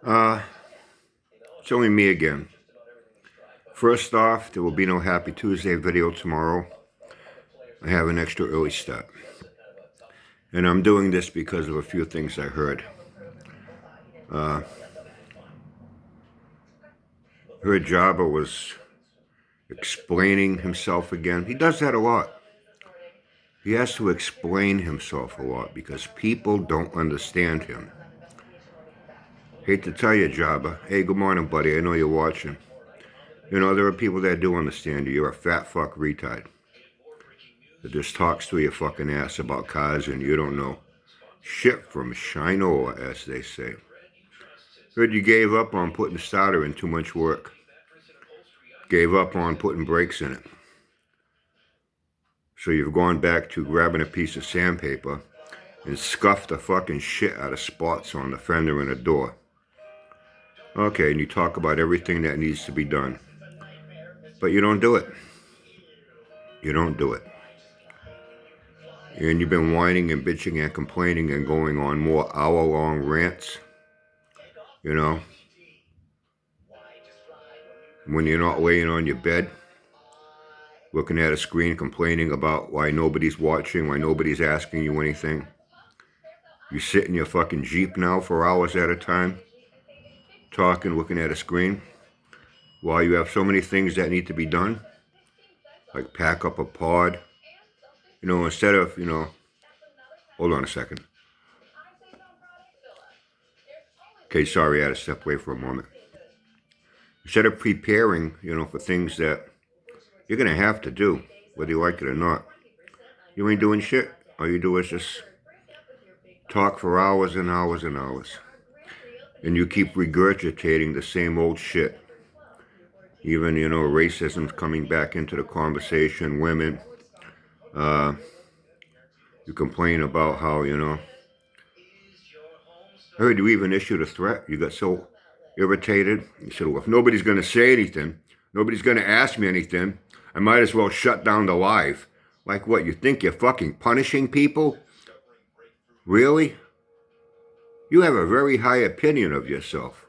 Uh, it's only me again. First off, there will be no Happy Tuesday video tomorrow. I have an extra early start. And I'm doing this because of a few things I heard. Heard Jabba was explaining himself again. He does that a lot. He has to explain himself a lot because people don't understand him. Hate to tell you, Jabba. Hey, good morning, buddy. I know you're watching. You know, there are people that do understand you. You're a fat fuck retard that just talks to your fucking ass about cars and you don't know shit from Shinola, as they say. Heard you gave up on putting starter in too much work. Gave up on putting brakes in it. So you've gone back to grabbing a piece of sandpaper and scuffed the fucking shit out of spots on the fender and the door. Okay, and you talk about everything that needs to be done. But you don't do it. You don't do it. And you've been whining and bitching and complaining and going on more hour-long rants. You know, when you're not laying on your bed, looking at a screen, complaining about why nobody's watching, why nobody's asking you anything. You sit in your fucking Jeep now for hours at a time, talking, looking at a screen, while you have so many things that need to be done, like pack up a pod. You know, instead of, hold on a second. Okay, sorry, I had to step away for a moment. Instead of preparing, for things that you're going to have to do, whether you like it or not, you ain't doing shit. All you do is just talk for hours and hours and hours. And you keep regurgitating the same old shit. Even, racism's coming back into the conversation, women. You complain about how, I heard you even issued a threat. You got so irritated. You said, well, if nobody's going to say anything, nobody's going to ask me anything, I might as well shut down the live. Like what, you think you're fucking punishing people? Really? You have a very high opinion of yourself.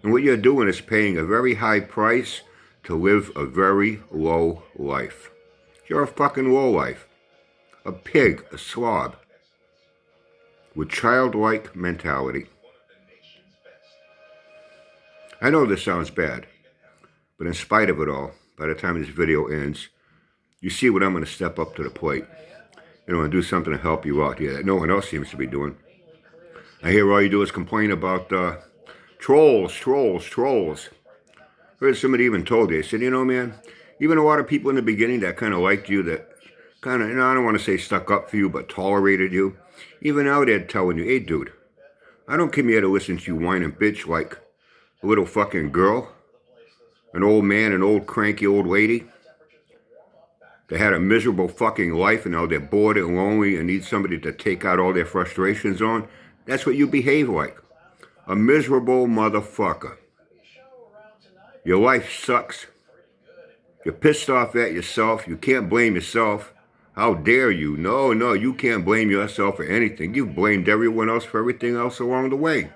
And what you're doing is paying a very high price to live a very low life. You're a fucking low life. A pig, a slob. With childlike mentality. I know this sounds bad, but in spite of it all, by the time this video ends, you see what I'm going to step up to the plate. And do something to help you out here that no one else seems to be doing. I hear all you do is complain about trolls. Heard somebody even told you, they said, man, even a lot of people in the beginning that kind of liked you, that kind of, I don't want to say stuck up for you, but tolerated you, even now they're telling you, hey, dude, I don't come here to listen to you whine and bitch like a little fucking girl, an old man, an old cranky old lady. They had a miserable fucking life and now they're bored and lonely and need somebody to take out all their frustrations on. That's what you behave like. A miserable motherfucker. Your life sucks. You're pissed off at yourself. You can't blame yourself. How dare you? No, you can't blame yourself for anything. You've blamed everyone else for everything else along the way.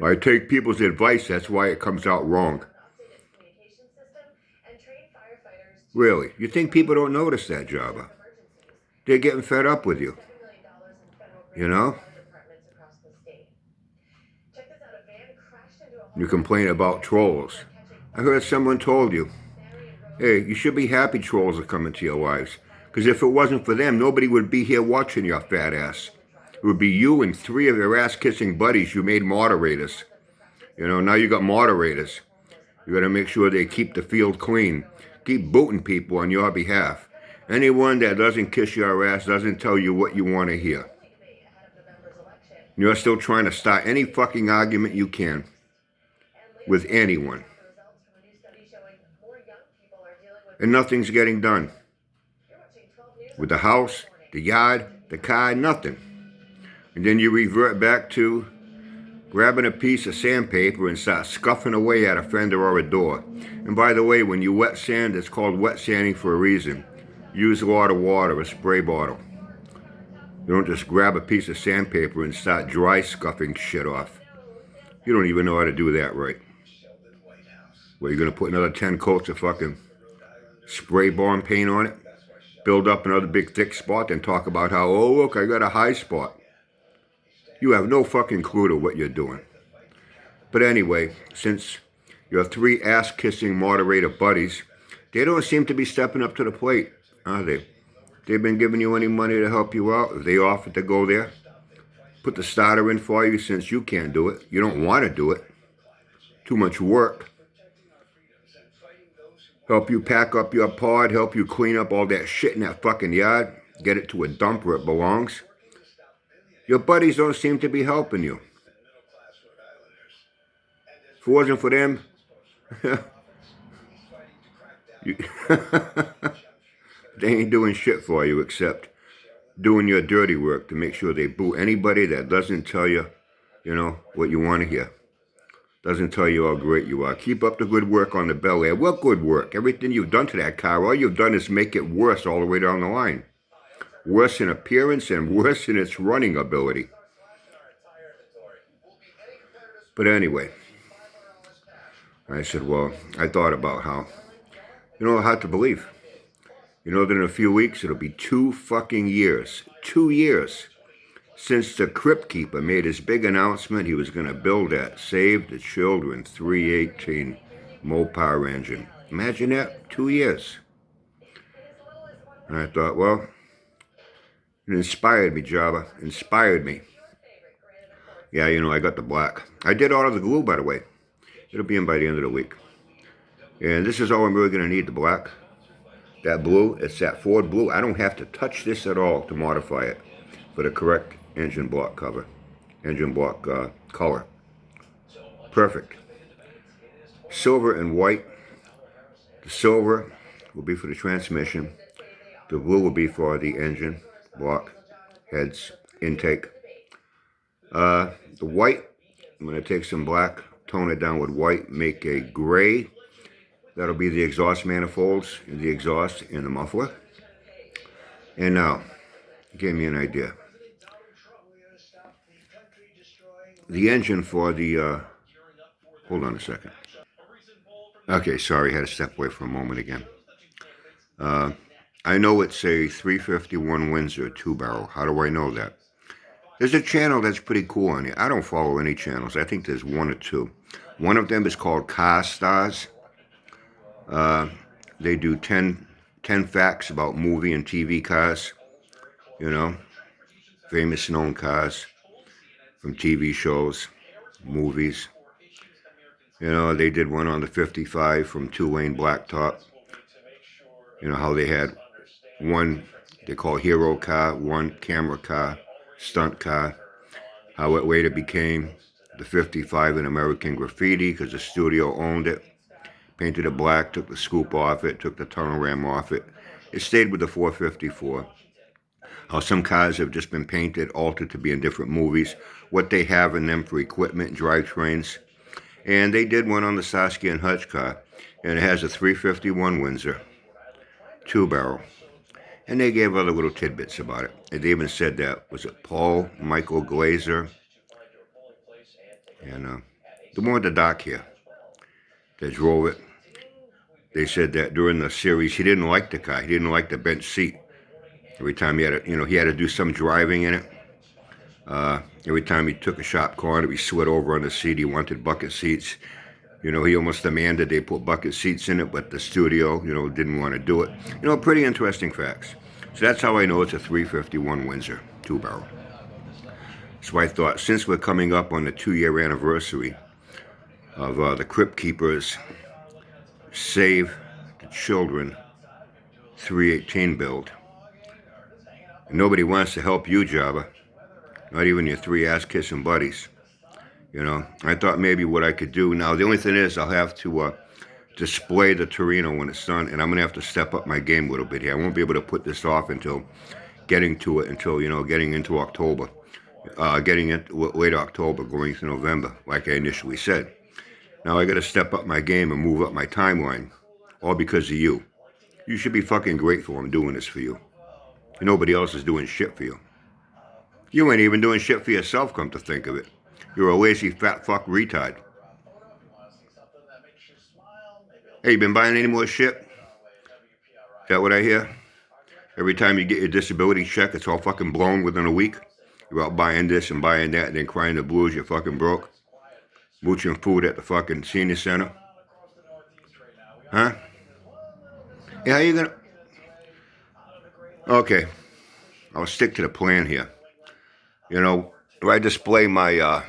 I take people's advice, that's why it comes out wrong. Really? You think people don't notice that, Jabba? They're getting fed up with you. You complain about trolls. I heard someone told you, hey, you should be happy trolls are coming to your lives. Because if it wasn't for them, nobody would be here watching your fat ass. It would be you and 3 of your ass-kissing buddies you made moderators. Now you got moderators. You got to make sure they keep the field clean. Keep booting people on your behalf. Anyone that doesn't kiss your ass doesn't tell you what you want to hear. You're still trying to start any fucking argument you can with anyone. And nothing's getting done. With the house, the yard, the car, nothing. And then you revert back to grabbing a piece of sandpaper and start scuffing away at a fender or a door. And by the way, when you wet sand, it's called wet sanding for a reason. Use a lot of water, a spray bottle. You don't just grab a piece of sandpaper and start dry scuffing shit off. You don't even know how to do that right. Well, you're going to put another 10 coats of fucking spray bomb paint on it, build up another big thick spot, then talk about how, oh, look, I got a high spot. You have no fucking clue to what you're doing. But anyway, since your three ass-kissing moderator buddies, they don't seem to be stepping up to the plate, are they? They've been giving you any money to help you out? If they offered to go there, put the starter in for you since you can't do it. You don't want to do it. Too much work. Help you pack up your pod, help you clean up all that shit in that fucking yard, get it to a dump where it belongs. Your buddies don't seem to be helping you. If it wasn't for them, they ain't doing shit for you except doing your dirty work to make sure they boo anybody that doesn't tell you, what you want to hear. Doesn't tell you how great you are. Keep up the good work on the Bel Air. What good work? Everything you've done to that car, all you've done is make it worse all the way down the line. Worse in appearance and worse in its running ability. But anyway, I said, well, I thought about how, hard to believe. That in a few weeks, it'll be 2 fucking years. 2 years since the Crypt Keeper made his big announcement he was going to build that Save the Children 318 Mopar engine. Imagine that, 2 years. And I thought, well, it inspired me, Jabba. Inspired me. Yeah, I got the black. I did order the glue, by the way. It'll be in by the end of the week. And this is all I'm really going to need, the black. That blue, it's that Ford blue. I don't have to touch this at all to modify it for the correct engine block cover. Engine block color. Perfect. Silver and white. The silver will be for the transmission. The blue will be for the engine block, heads, intake. The white, I'm going to take some black, tone it down with white, make a gray. That'll be the exhaust manifolds, the exhaust, and the muffler. And now, gave me an idea. The engine for the, hold on a second. Okay, sorry, I had to step away for a moment again. I know it's a 351 Windsor 2-barrel. How do I know that? There's a channel that's pretty cool on it. I don't follow any channels. I think there's one or two. One of them is called Car Stars. They do 10 facts about movie and TV cars. Famous known cars from TV shows, movies. They did one on the 55 from 2-lane blacktop. How they had one they call hero car, one camera car, stunt car. How it later became the 55 in American Graffiti because the studio owned it. Painted it black, took the scoop off it, took the tunnel ram off it. It stayed with the 454. How some cars have just been painted, altered to be in different movies. What they have in them for equipment, drivetrains. And they did one on the Saskia and Hutch car. And it has a 351 Windsor 2-barrel. And they gave other little tidbits about it. And they even said that, was it Paul Michael Glazer? And the one with the doc here that drove it. They said that during the series, he didn't like the car. He didn't like the bench seat. Every time he had to, he had to do some driving in it. Every time he took a sharp corner, he slid over on the seat. He wanted bucket seats. He almost demanded they put bucket seats in it, but the studio, didn't want to do it. Pretty interesting facts. So that's how I know it's a 351 Windsor 2-barrel. So I thought, since we're coming up on the 2-year anniversary of the Crypt Keepers Save the Children 318 build, and nobody wants to help you, Jabba. Not even your 3 ass-kissing buddies. I thought maybe what I could do. Now, the only thing is I'll have to display the Torino when it's done, and I'm going to have to step up my game a little bit here. I won't be able to put this off until getting into October. Getting into late October, going into November, like I initially said. Now I got to step up my game and move up my timeline, all because of you. You should be fucking grateful I'm doing this for you. Nobody else is doing shit for you. You ain't even doing shit for yourself, come to think of it. You're a lazy fat fuck retard. Hey, you been buying any more shit? Is that what I hear? Every time you get your disability check, it's all fucking blown within a week. You're out buying this and buying that and then crying the blues you're fucking broke. Mooching food at the fucking senior center. Huh? Yeah, how you gonna... Okay, I'll stick to the plan here. You know, where I display my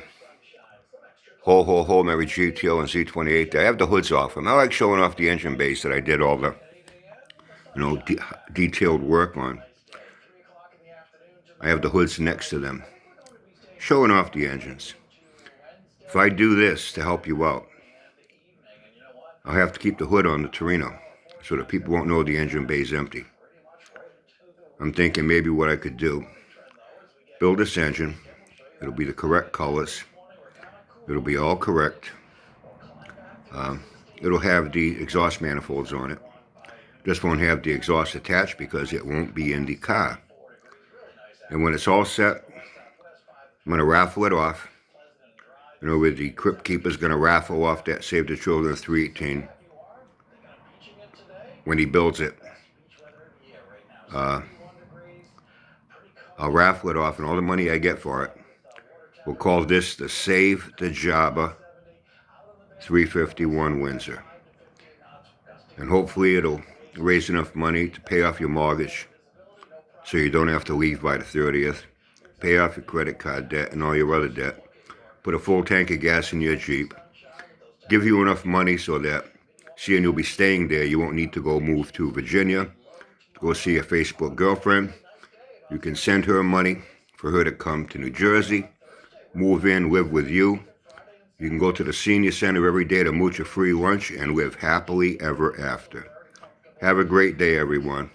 ho Mary GTO and Z28, I have the hoods off them. I like showing off the engine base that I did all the, detailed work on. I have the hoods next to them, showing off the engines. If I do this to help you out, I'll have to keep the hood on the Torino so that people won't know the engine bay is empty. I'm thinking maybe what I could do, build this engine, it'll be the correct colors, it'll be all correct, it'll have the exhaust manifolds on it, just won't have the exhaust attached because it won't be in the car. And when it's all set, I'm going to raffle it off. Where the Crypt Keeper's going to raffle off that Save the Children 318 when he builds it. I'll raffle it off, and all the money I get for it, we'll call this the Save the Jabba 351 Windsor. And hopefully it'll raise enough money to pay off your mortgage so you don't have to leave by the 30th. Pay off your credit card debt and all your other debt. Put a full tank of gas in your Jeep. Give you enough money so that, seeing you'll be staying there, you won't need to go move to Virginia to go see your Facebook girlfriend. You can send her money for her to come to New Jersey, move in, live with you. You can go to the senior center every day to mooch a free lunch and live happily ever after. Have a great day, everyone.